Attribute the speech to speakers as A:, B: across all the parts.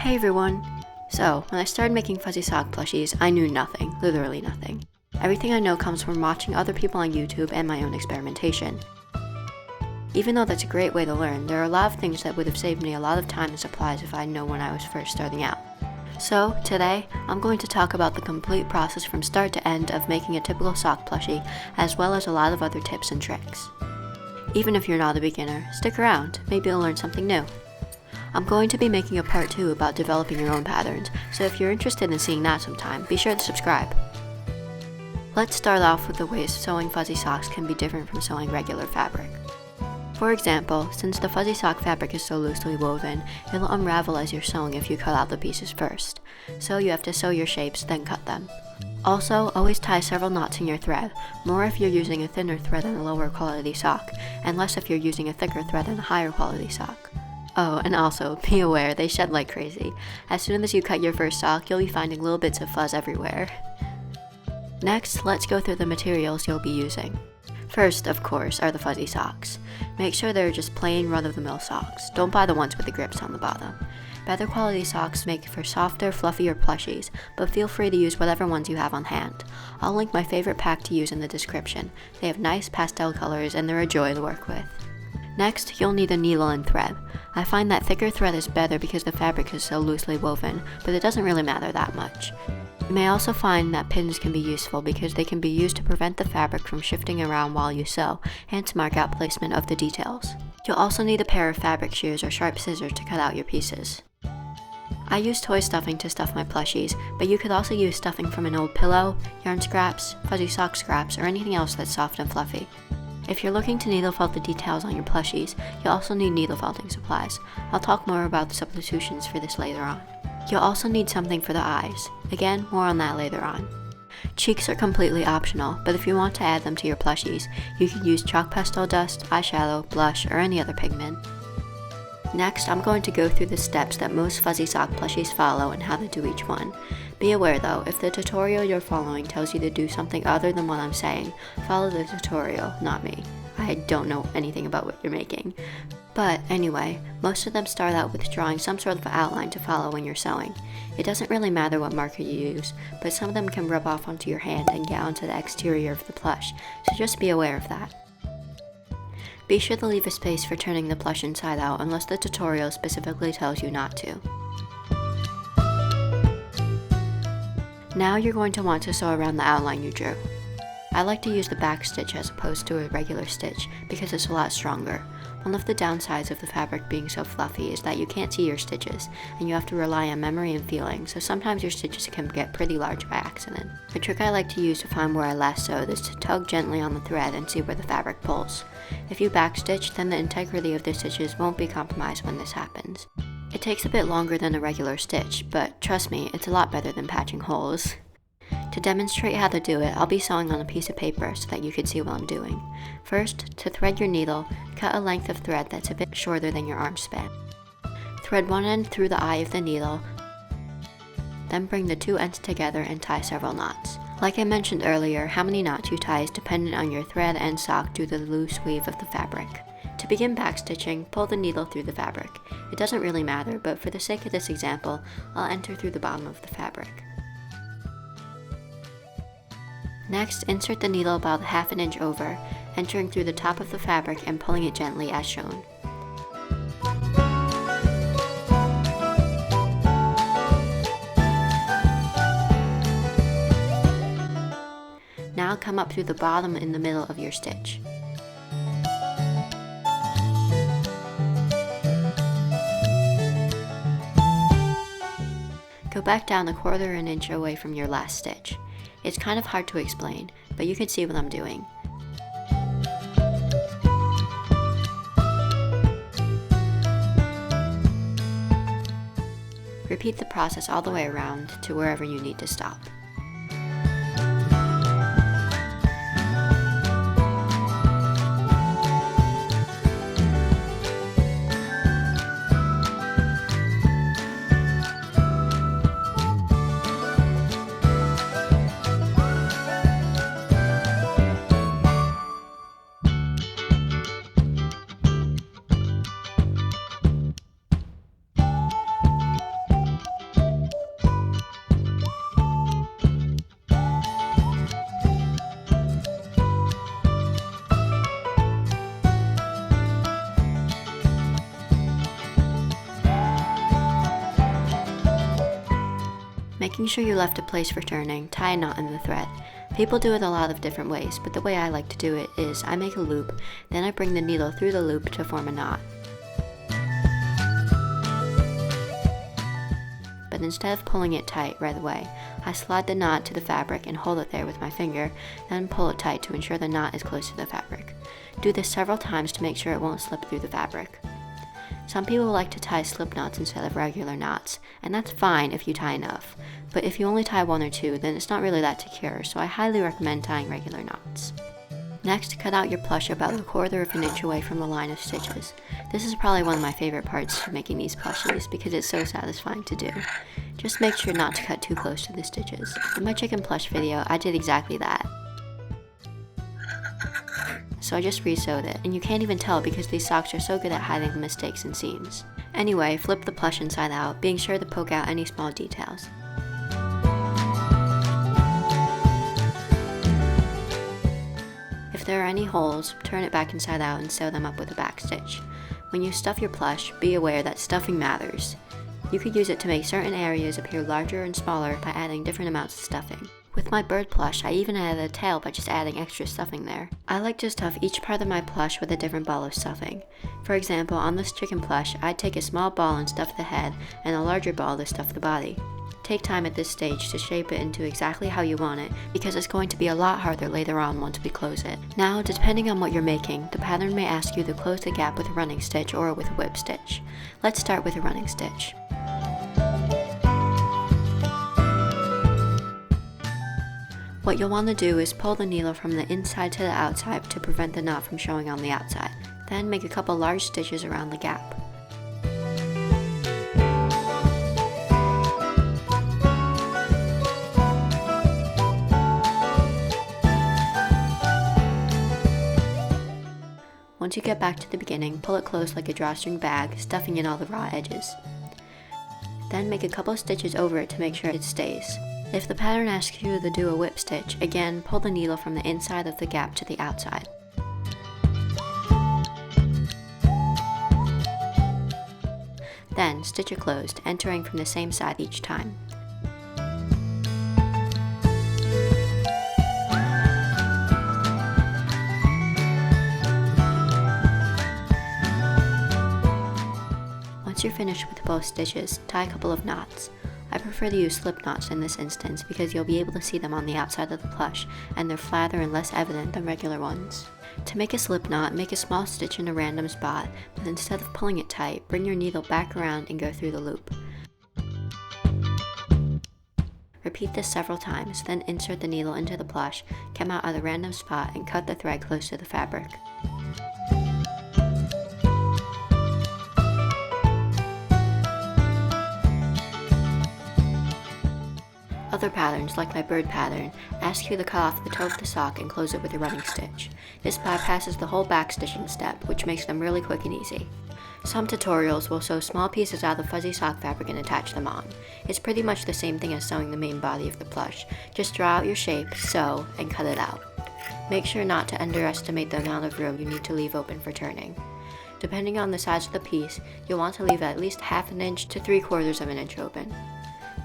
A: Hey everyone! So, when I started making fuzzy sock plushies, I knew nothing, literally nothing. Everything I know comes from watching other people on YouTube and my own experimentation. Even though that's a great way to learn, there are a lot of things that would have saved me a lot of time and supplies if I'd known when I was first starting out. So, today, I'm going to talk about the complete process from start to end of making a typical sock plushie, as well as a lot of other tips and tricks. Even if you're not a beginner, stick around, maybe you'll learn something new. I'm going to be making a part 2 about developing your own patterns, so if you're interested in seeing that sometime, be sure to subscribe. Let's start off with the ways sewing fuzzy socks can be different from sewing regular fabric. For example, since the fuzzy sock fabric is so loosely woven, it'll unravel as you're sewing if you cut out the pieces first, so you have to sew your shapes, then cut them. Also, always tie several knots in your thread, more if you're using a thinner thread in a lower quality sock, and less if you're using a thicker thread in a higher quality sock. Oh, and also, be aware, they shed like crazy. As soon as you cut your first sock, you'll be finding little bits of fuzz everywhere. Next, let's go through the materials you'll be using. First, of course, are the fuzzy socks. Make sure they're just plain run-of-the-mill socks. Don't buy the ones with the grips on the bottom. Better quality socks make for softer, fluffier plushies, but feel free to use whatever ones you have on hand. I'll link my favorite pack to use in the description. They have nice pastel colors and they're a joy to work with. Next, you'll need a needle and thread. I find that thicker thread is better because the fabric is so loosely woven, but it doesn't really matter that much. You may also find that pins can be useful because they can be used to prevent the fabric from shifting around while you sew, and to mark out placement of the details. You'll also need a pair of fabric shears or sharp scissors to cut out your pieces. I use toy stuffing to stuff my plushies, but you could also use stuffing from an old pillow, yarn scraps, fuzzy sock scraps, or anything else that's soft and fluffy. If you're looking to needle felt the details on your plushies, you'll also need needle felting supplies. I'll talk more about the substitutions for this later on. You'll also need something for the eyes. Again, more on that later on. Cheeks are completely optional, but if you want to add them to your plushies, you can use chalk pastel dust, eyeshadow, blush, or any other pigment. Next, I'm going to go through the steps that most fuzzy sock plushies follow and how to do each one. Be aware though, if the tutorial you're following tells you to do something other than what I'm saying, follow the tutorial, not me. I don't know anything about what you're making. But anyway, most of them start out with drawing some sort of outline to follow when you're sewing. It doesn't really matter what marker you use, but some of them can rub off onto your hand and get onto the exterior of the plush, so just be aware of that. Be sure to leave a space for turning the plush inside out unless the tutorial specifically tells you not to. Now you're going to want to sew around the outline you drew. I like to use the back stitch as opposed to a regular stitch because it's a lot stronger. One of the downsides of the fabric being so fluffy is that you can't see your stitches, and you have to rely on memory and feeling, so sometimes your stitches can get pretty large by accident. A trick I like to use to find where I last sewed is to tug gently on the thread and see where the fabric pulls. If you backstitch, then the integrity of the stitches won't be compromised when this happens. It takes a bit longer than a regular stitch, but trust me, it's a lot better than patching holes. To demonstrate how to do it, I'll be sewing on a piece of paper so that you can see what I'm doing. First, to thread your needle, cut a length of thread that's a bit shorter than your arm span. Thread one end through the eye of the needle, then bring the two ends together and tie several knots. Like I mentioned earlier, how many knots you tie is dependent on your thread and sock due to the loose weave of the fabric. To begin backstitching, pull the needle through the fabric. It doesn't really matter, but for the sake of this example, I'll enter through the bottom of the fabric. Next, insert the needle about half an inch over, entering through the top of the fabric and pulling it gently as shown. Now come up through the bottom in the middle of your stitch. Go back down a quarter an inch away from your last stitch. It's kind of hard to explain, but you can see what I'm doing. Repeat the process all the way around to wherever you need to stop. Making sure you left a place for turning, tie a knot in the thread. People do it a lot of different ways, but the way I like to do it is I make a loop, then I bring the needle through the loop to form a knot. But instead of pulling it tight right away, I slide the knot to the fabric and hold it there with my finger, then pull it tight to ensure the knot is close to the fabric. Do this several times to make sure it won't slip through the fabric. Some people like to tie slip knots instead of regular knots, and that's fine if you tie enough. But if you only tie 1 or 2, then it's not really that secure, so I highly recommend tying regular knots. Next, cut out your plush about 1/4 of an inch away from the line of stitches. This is probably one of my favorite parts of making these plushies because it's so satisfying to do. Just make sure not to cut too close to the stitches. In my chicken plush video, I did exactly that. So I just re-sewed it, and you can't even tell because these socks are so good at hiding the mistakes and seams. Anyway, flip the plush inside out, being sure to poke out any small details. If there are any holes, turn it back inside out and sew them up with a back stitch. When you stuff your plush, be aware that stuffing matters. You could use it to make certain areas appear larger and smaller by adding different amounts of stuffing. With my bird plush, I even added a tail by just adding extra stuffing there. I like to stuff each part of my plush with a different ball of stuffing. For example, on this chicken plush, I'd take a small ball and stuff the head, and a larger ball to stuff the body. Take time at this stage to shape it into exactly how you want it, because it's going to be a lot harder later on once we close it. Now, depending on what you're making, the pattern may ask you to close the gap with a running stitch or with a whip stitch. Let's start with a running stitch. What you'll want to do is pull the needle from the inside to the outside to prevent the knot from showing on the outside. Then make a couple large stitches around the gap. Once you get back to the beginning, pull it close like a drawstring bag, stuffing in all the raw edges. Then make a couple stitches over it to make sure it stays. If the pattern asks you to do a whip stitch, again, pull the needle from the inside of the gap to the outside. Then, stitch it closed, entering from the same side each time. Once you're finished with both stitches, tie a couple of knots. I prefer to use slip knots in this instance because you'll be able to see them on the outside of the plush, and they're flatter and less evident than regular ones. To make a slip knot, make a small stitch in a random spot, but instead of pulling it tight, bring your needle back around and go through the loop. Repeat this several times, then insert the needle into the plush, come out at a random spot, and cut the thread close to the fabric. Other patterns, like my bird pattern, ask you to cut off the toe of the sock and close it with a running stitch. This bypasses the whole back stitching step, which makes them really quick and easy. Some tutorials will sew small pieces out of fuzzy sock fabric and attach them on. It's pretty much the same thing as sewing the main body of the plush. Just draw out your shape, sew, and cut it out. Make sure not to underestimate the amount of room you need to leave open for turning. Depending on the size of the piece, you'll want to leave at least 1/2 inch to 3/4 of an inch open.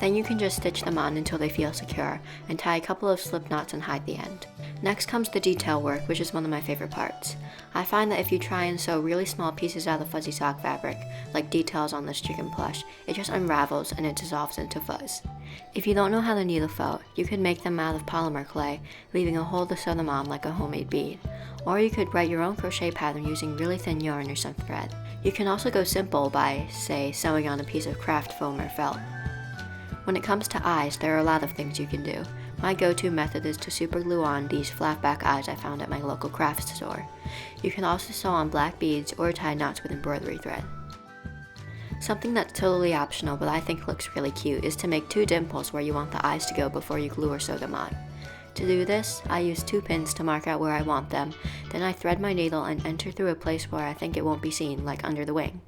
A: Then you can just stitch them on until they feel secure, and tie a couple of slip knots and hide the end. Next comes the detail work, which is one of my favorite parts. I find that if you try and sew really small pieces out of fuzzy sock fabric, like details on this chicken plush, it just unravels and it dissolves into fuzz. If you don't know how to needle felt, you could make them out of polymer clay, leaving a hole to sew them on like a homemade bead. Or you could write your own crochet pattern using really thin yarn or some thread. You can also go simple by, say, sewing on a piece of craft foam or felt. When it comes to eyes, there are a lot of things you can do. My go-to method is to superglue on these flat back eyes I found at my local craft store. You can also sew on black beads or tie knots with embroidery thread. Something that's totally optional but I think looks really cute is to make 2 dimples where you want the eyes to go before you glue or sew them on. To do this, I use 2 pins to mark out where I want them, then I thread my needle and enter through a place where I think it won't be seen, like under the wing.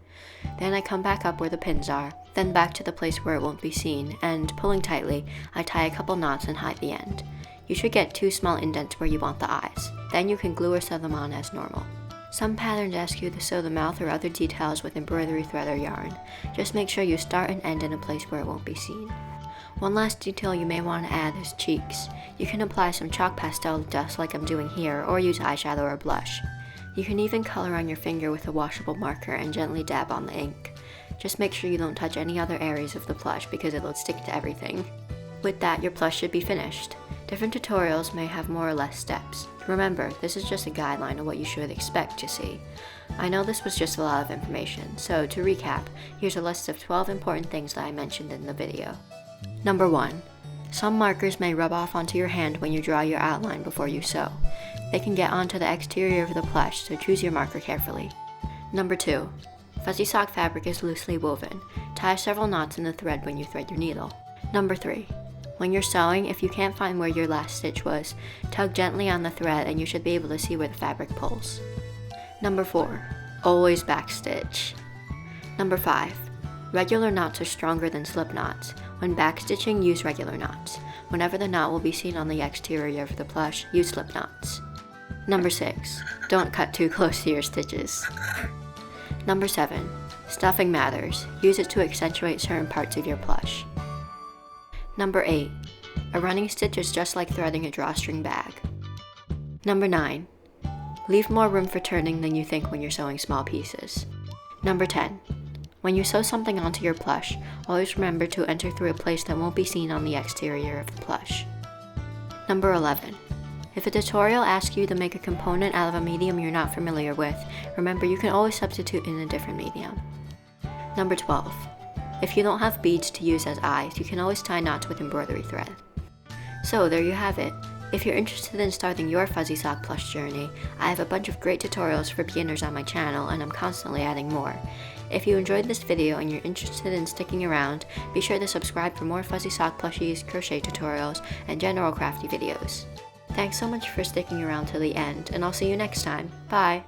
A: Then I come back up where the pins are, then back to the place where it won't be seen, and pulling tightly, I tie a couple knots and hide the end. You should get 2 small indents where you want the eyes. Then you can glue or sew them on as normal. Some patterns ask you to sew the mouth or other details with embroidery thread or yarn. Just make sure you start and end in a place where it won't be seen. One last detail you may want to add is cheeks. You can apply some chalk pastel dust like I'm doing here, or use eyeshadow or blush. You can even color on your finger with a washable marker and gently dab on the ink. Just make sure you don't touch any other areas of the plush because it'll stick to everything. With that, your plush should be finished. Different tutorials may have more or less steps. Remember, this is just a guideline of what you should expect to see. I know this was just a lot of information, so to recap, here's a list of 12 important things that I mentioned in the video. Number 1. Some markers may rub off onto your hand when you draw your outline before you sew. They can get onto the exterior of the plush, so choose your marker carefully. Number 2. Fuzzy sock fabric is loosely woven. Tie several knots in the thread when you thread your needle. Number 3. When you're sewing, if you can't find where your last stitch was, tug gently on the thread and you should be able to see where the fabric pulls. Number 4. Always backstitch. Number 5. Regular knots are stronger than slip knots. When backstitching, use regular knots. Whenever the knot will be seen on the exterior of the plush, use slip knots. Number 6. Don't cut too close to your stitches. Number 7. Stuffing matters. Use it to accentuate certain parts of your plush. Number 8. A running stitch is just like threading a drawstring bag. Number 9. Leave more room for turning than you think when you're sewing small pieces. Number 10. When you sew something onto your plush, always remember to enter through a place that won't be seen on the exterior of the plush. Number 11. If a tutorial asks you to make a component out of a medium you're not familiar with, remember you can always substitute in a different medium. Number 12. If you don't have beads to use as eyes, you can always tie knots with embroidery thread. So there you have it. If you're interested in starting your fuzzy sock plush journey, I have a bunch of great tutorials for beginners on my channel and I'm constantly adding more. If you enjoyed this video and you're interested in sticking around, be sure to subscribe for more fuzzy sock plushies, crochet tutorials, and general crafty videos. Thanks so much for sticking around till the end, and I'll see you next time. Bye!